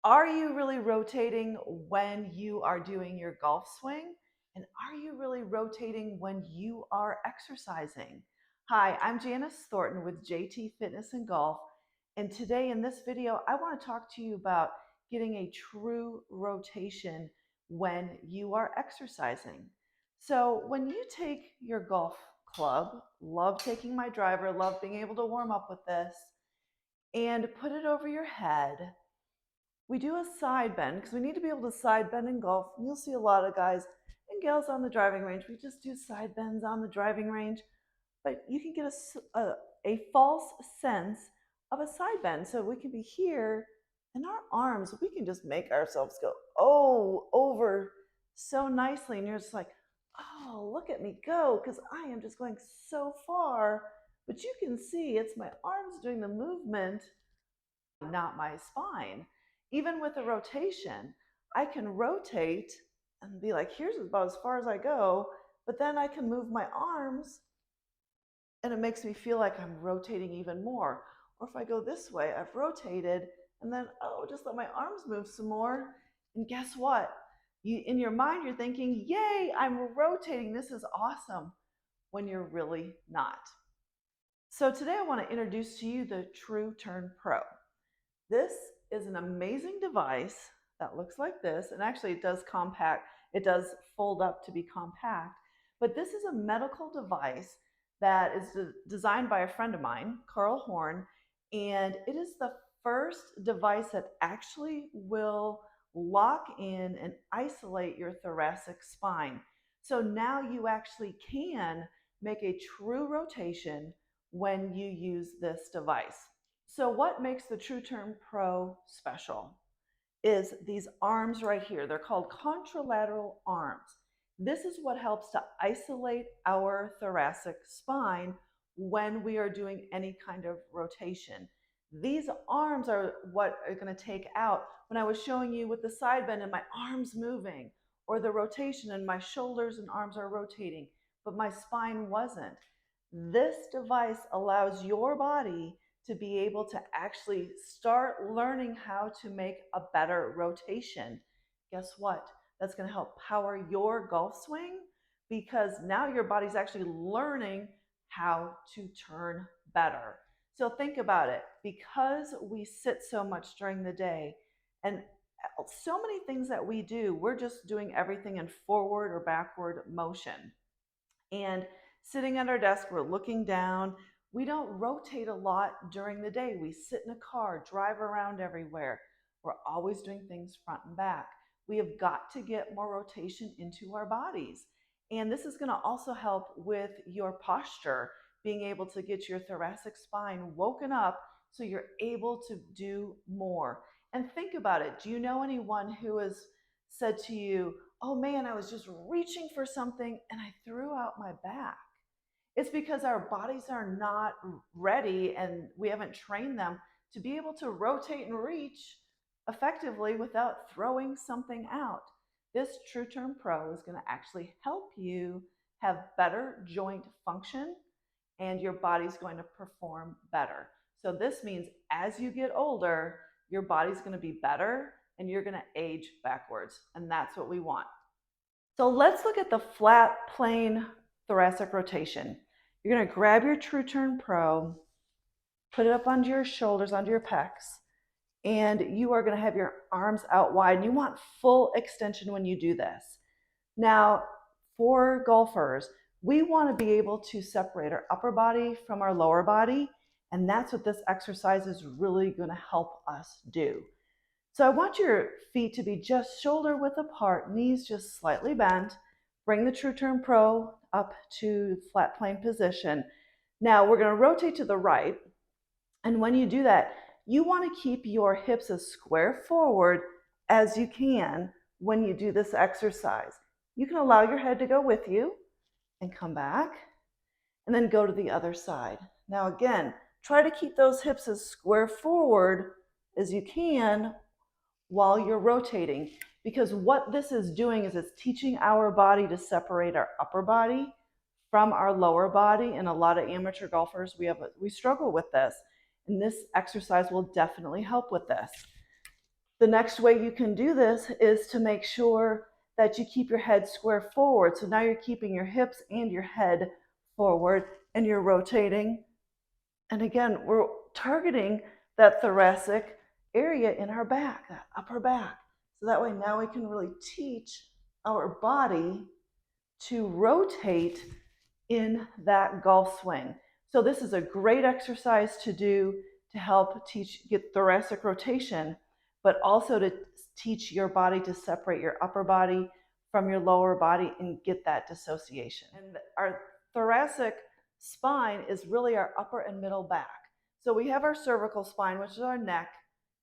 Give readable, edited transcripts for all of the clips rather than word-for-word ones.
Are you really rotating when you are doing your golf swing? And are you really rotating when you are exercising? Hi, I'm Janice Thornton with JT Fitness and Golf. And today in this video, I want to talk to you about getting a true rotation when you are exercising. So when you take your golf club, love taking my driver, love being able to warm up with this, and put it over your head, we do a side bend because we need to be able to side bend in golf. And you'll see a lot of guys and gals on the driving range. We just do side bends on the driving range, but you can get a false sense of a side bend. So we can be here and our arms, we can just make ourselves go, over so nicely. And you're just like, oh, look at me go, because I am just going so far. But you can see it's my arms doing the movement, not my spine. Even with a rotation, I can rotate and be like, here's about as far as I go, but then I can move my arms and it makes me feel like I'm rotating even more. Or if I go this way, I've rotated and then, just let my arms move some more. And guess what? In your mind, you're thinking, yay, I'm rotating. This is awesome, when you're really not. So today I want to introduce to you the True Turn Pro. This is an amazing device that looks like this, and actually it does fold up to be compact, but this is a medical device that is designed by a friend of mine, Carl Horn, and it is the first device that actually will lock in and isolate your thoracic spine. So now you actually can make a true rotation when you use this device. So what makes the True Turn Pro special is these arms right here. They're called contralateral arms. This is what helps to isolate our thoracic spine when we are doing any kind of rotation. These arms are what are going to take out when I was showing you with the side bend and my arms moving, or the rotation and my shoulders and arms are rotating, but my spine wasn't. This device allows your body to be able to actually start learning how to make a better rotation. Guess what? That's going to help power your golf swing, because now your body's actually learning how to turn better. So think about it. Because we sit so much during the day, and so many things that we do, we're just doing everything in forward or backward motion. And sitting at our desk, we're looking down. We don't rotate a lot during the day. We sit in a car, drive around everywhere. We're always doing things front and back. We have got to get more rotation into our bodies. And this is going to also help with your posture, being able to get your thoracic spine woken up so you're able to do more. And think about it. Do you know anyone who has said to you, oh man, I was just reaching for something and I threw out my back? It's because our bodies are not ready and we haven't trained them to be able to rotate and reach effectively without throwing something out. This True Turn Pro is going to actually help you have better joint function and your body's going to perform better. So this means as you get older, your body's going to be better and you're going to age backwards. And that's what we want. So let's look at the flat plane thoracic rotation. You're going to grab your True Turn Pro, put it up onto your shoulders, onto your pecs, and you are going to have your arms out wide. And you want full extension when you do this. Now, for golfers, we want to be able to separate our upper body from our lower body, and that's what this exercise is really going to help us do. So I want your feet to be just shoulder width apart, knees just slightly bent. Bring the True Turn Pro up to flat plane position. Now we're going to rotate to the right. And when you do that, you want to keep your hips as square forward as you can when you do this exercise. You can allow your head to go with you and come back and then go to the other side. Now again, try to keep those hips as square forward as you can while you're rotating, because what this is doing is it's teaching our body to separate our upper body from our lower body. And a lot of amateur golfers, we struggle with this, and this exercise will definitely help with this. The next way you can do this is to make sure that you keep your head square forward. So now you're keeping your hips and your head forward and you're rotating. And again, we're targeting that thoracic area in our back, that upper back. So that way now we can really teach our body to rotate in that golf swing. So this is a great exercise to do to help get thoracic rotation, but also to teach your body to separate your upper body from your lower body and get that dissociation. And our thoracic spine is really our upper and middle back. So we have our cervical spine, which is our neck,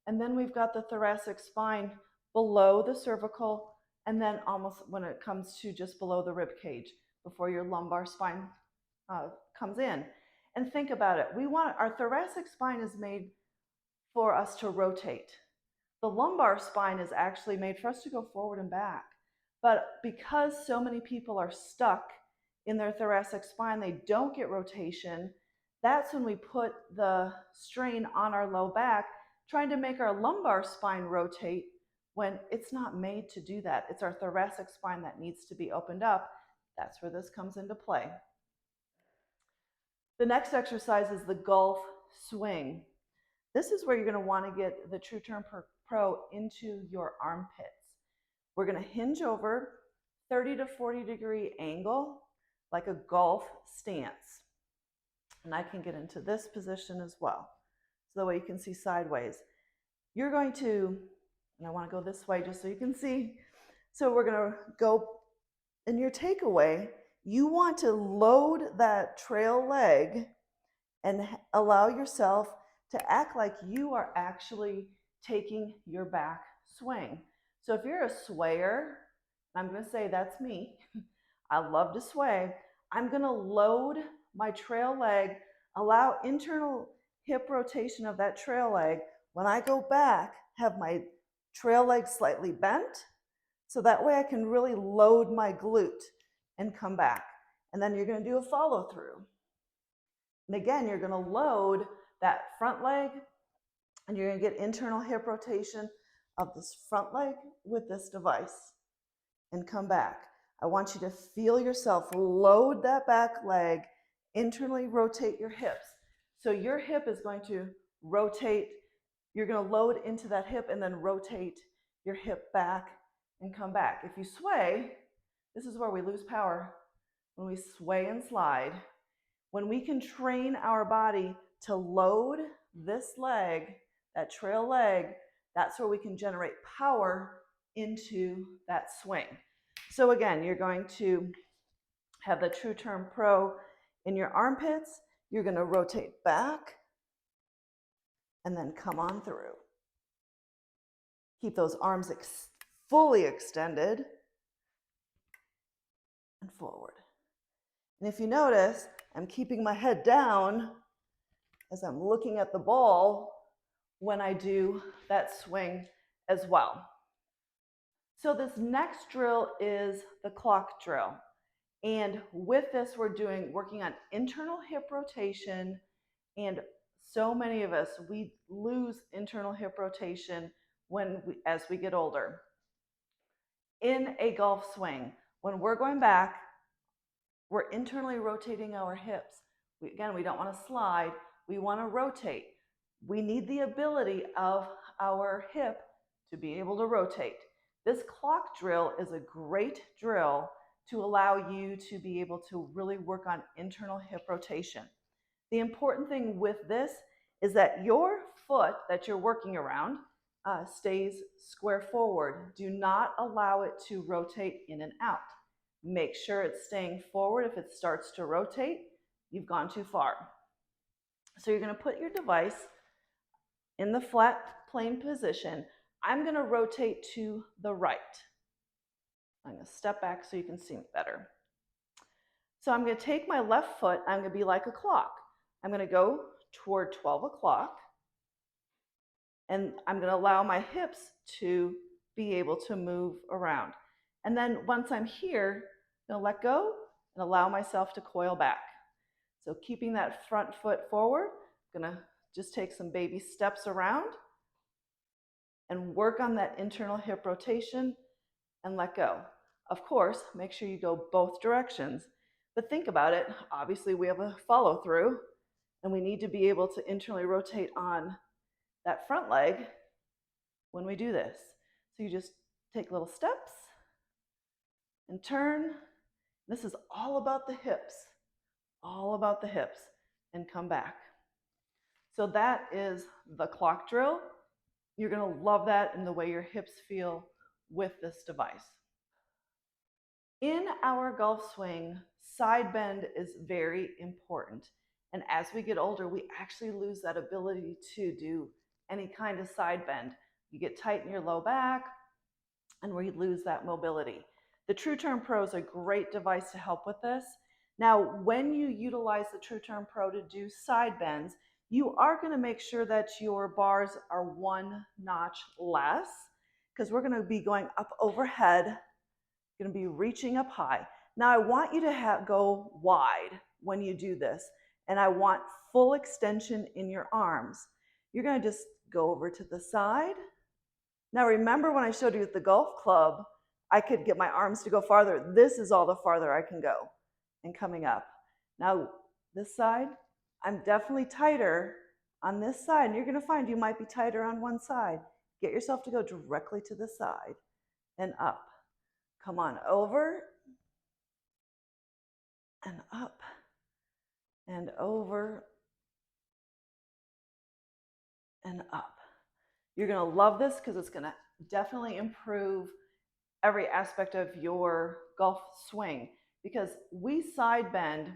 and then we've got the thoracic spine below the cervical, and then almost when it comes to just below the rib cage before your lumbar spine comes in. And think about it. Our thoracic spine is made for us to rotate. The lumbar spine is actually made for us to go forward and back. But because so many people are stuck in their thoracic spine, they don't get rotation. That's when we put the strain on our low back, trying to make our lumbar spine rotate when it's not made to do that. It's our thoracic spine that needs to be opened up. That's where this comes into play. The next exercise is the golf swing. This is where you're going to want to get the True Turn Pro into your armpits. We're going to hinge over 30 to 40 degree angle like a golf stance. And I can get into this position as well. So that way you can see sideways. You're going to, and I want to go this way just so you can see. So we're going to go in your takeaway. You want to load that trail leg and allow yourself to act like you are actually taking your back swing. So if you're a swayer, I'm going to say that's me. I love to sway. I'm going to load my trail leg, allow internal hip rotation of that trail leg. When I go back, have my trail leg slightly bent, so that way I can really load my glute and come back. And then you're going to do a follow through. And again, you're going to load that front leg and you're going to get internal hip rotation of this front leg with this device and come back. I want you to feel yourself load that back leg, internally rotate your hips. So your hip is going to rotate, you're going to load into that hip and then rotate your hip back and come back. If you sway, this is where we lose power. When we sway and slide, when we can train our body to load this leg, that trail leg, that's where we can generate power into that swing. So again, you're going to have the True Turn Pro in your armpits. You're going to rotate back and then come on through. Keep those arms fully extended and forward. And if you notice, I'm keeping my head down as I'm looking at the ball when I do that swing as well. So this next drill is the clock drill. And with this, we're working on internal hip rotation. And so many of us, we lose internal hip rotation as we get older. In a golf swing, when we're going back, we're internally rotating our hips. Again, we don't want to slide. We want to rotate. We need the ability of our hip to be able to rotate. This clock drill is a great drill to allow you to be able to really work on internal hip rotation. The important thing with this is that your foot that you're working around stays square forward. Do not allow it to rotate in and out. Make sure it's staying forward. If it starts to rotate, you've gone too far. So you're going to put your device in the flat plane position. I'm going to rotate to the right. I'm going to step back so you can see me better. So I'm going to take my left foot. I'm going to be like a clock. I'm going to go toward 12 o'clock. And I'm going to allow my hips to be able to move around. And then once I'm here, I'm going to let go and allow myself to coil back. So keeping that front foot forward, I'm going to just take some baby steps around. and work on that internal hip rotation and let go. Of course, make sure you go both directions, but think about it. Obviously, we have a follow through and we need to be able to internally rotate on that front leg when we do this. So you just take little steps and turn. This is all about the hips, and come back. So that is the clock drill. You're going to love that in the way your hips feel with this device. In our golf swing, side bend is very important. And as we get older, we actually lose that ability to do any kind of side bend. You get tight in your low back and we lose that mobility. The True Turn Pro is a great device to help with this. Now, when you utilize the True Turn Pro to do side bends, you are going to make sure that your bars are one notch less, because we're going to be going up overhead, going to be reaching up high. Now, I want you to go wide when you do this, and I want full extension in your arms. You're going to just go over to the side. Now, remember when I showed you with the golf club, I could get my arms to go farther. This is all the farther I can go and coming up. Now, this side, I'm definitely tighter on this side, and you're going to find you might be tighter on one side. Get yourself to go directly to the side and up. Come on over and up and over and up. You're going to love this because it's going to definitely improve every aspect of your golf swing, because we side bend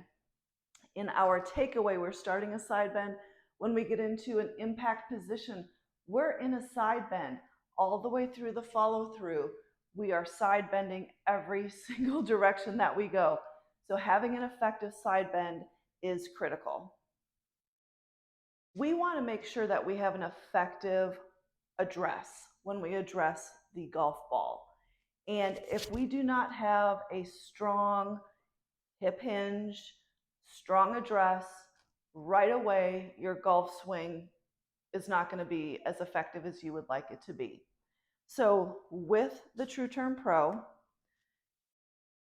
in our takeaway. We're starting a side bend. When we get into an impact position, we're in a side bend all the way through the follow through. We are side bending every single direction that we go. So having an effective side bend is critical. We want to make sure that we have an effective address when we address the golf ball. And if we do not have a strong hip hinge, strong address, right away, your golf swing is not going to be as effective as you would like it to be. So with the True Turn Pro,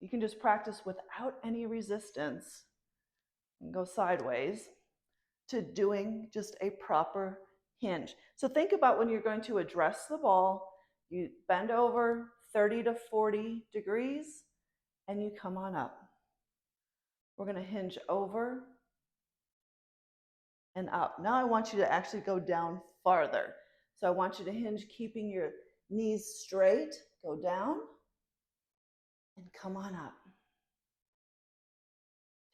you can just practice without any resistance and go sideways to doing just a proper hinge. So think about when you're going to address the ball, you bend over 30 to 40 degrees and you come on up. We're going to hinge over and up. Now I want you to actually go down farther. So I want you to hinge, keeping your knees straight, go down and come on up.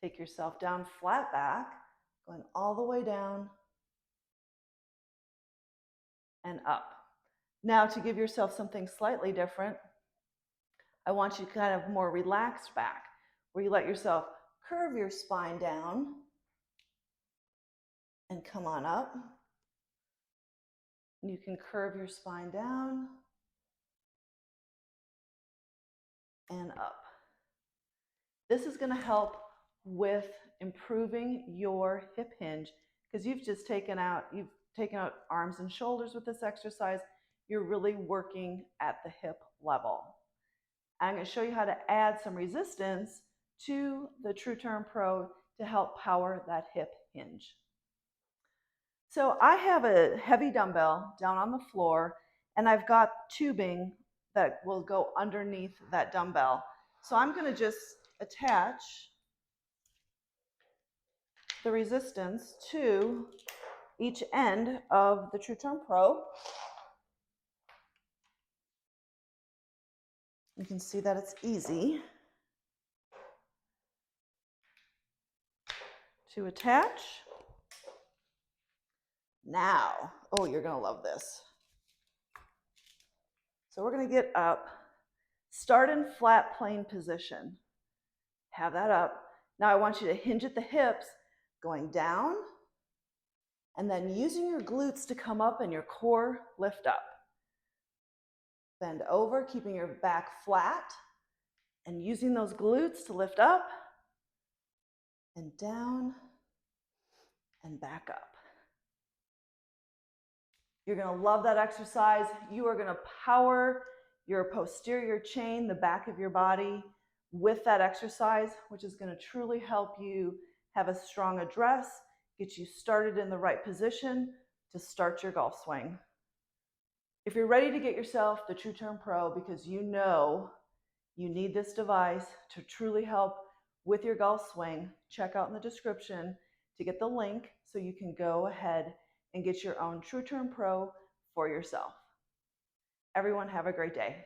Take yourself down flat back, going all the way down and up. Now to give yourself something slightly different, I want you kind of more relaxed back, where you let yourself curve your spine down and come on up. And you can curve your spine down and up. This is going to help with improving your hip hinge, because you've taken out arms and shoulders with this exercise. You're really working at the hip level. I'm going to show you how to add some resistance to the True Turn Pro to help power that hip hinge. So I have a heavy dumbbell down on the floor, and I've got tubing that will go underneath that dumbbell. So I'm going to just attach the resistance to each end of the True Turn Pro. You can see that it's easy to attach. Now, oh, you're going to love this. So we're going to get up, start in flat plane position. Have that up. Now I want you to hinge at the hips, going down, and then using your glutes to come up and your core lift up. Bend over, keeping your back flat, and using those glutes to lift up and down and back up. You're going to love that exercise. You are going to power your posterior chain, the back of your body, with that exercise, which is going to truly help you have a strong address, get you started in the right position to start your golf swing. If you're ready to get yourself the True Turn Pro because you know you need this device to truly help with your golf swing, check out in the description to get the link so you can go ahead and get your own True Turn Pro for yourself. Everyone have a great day.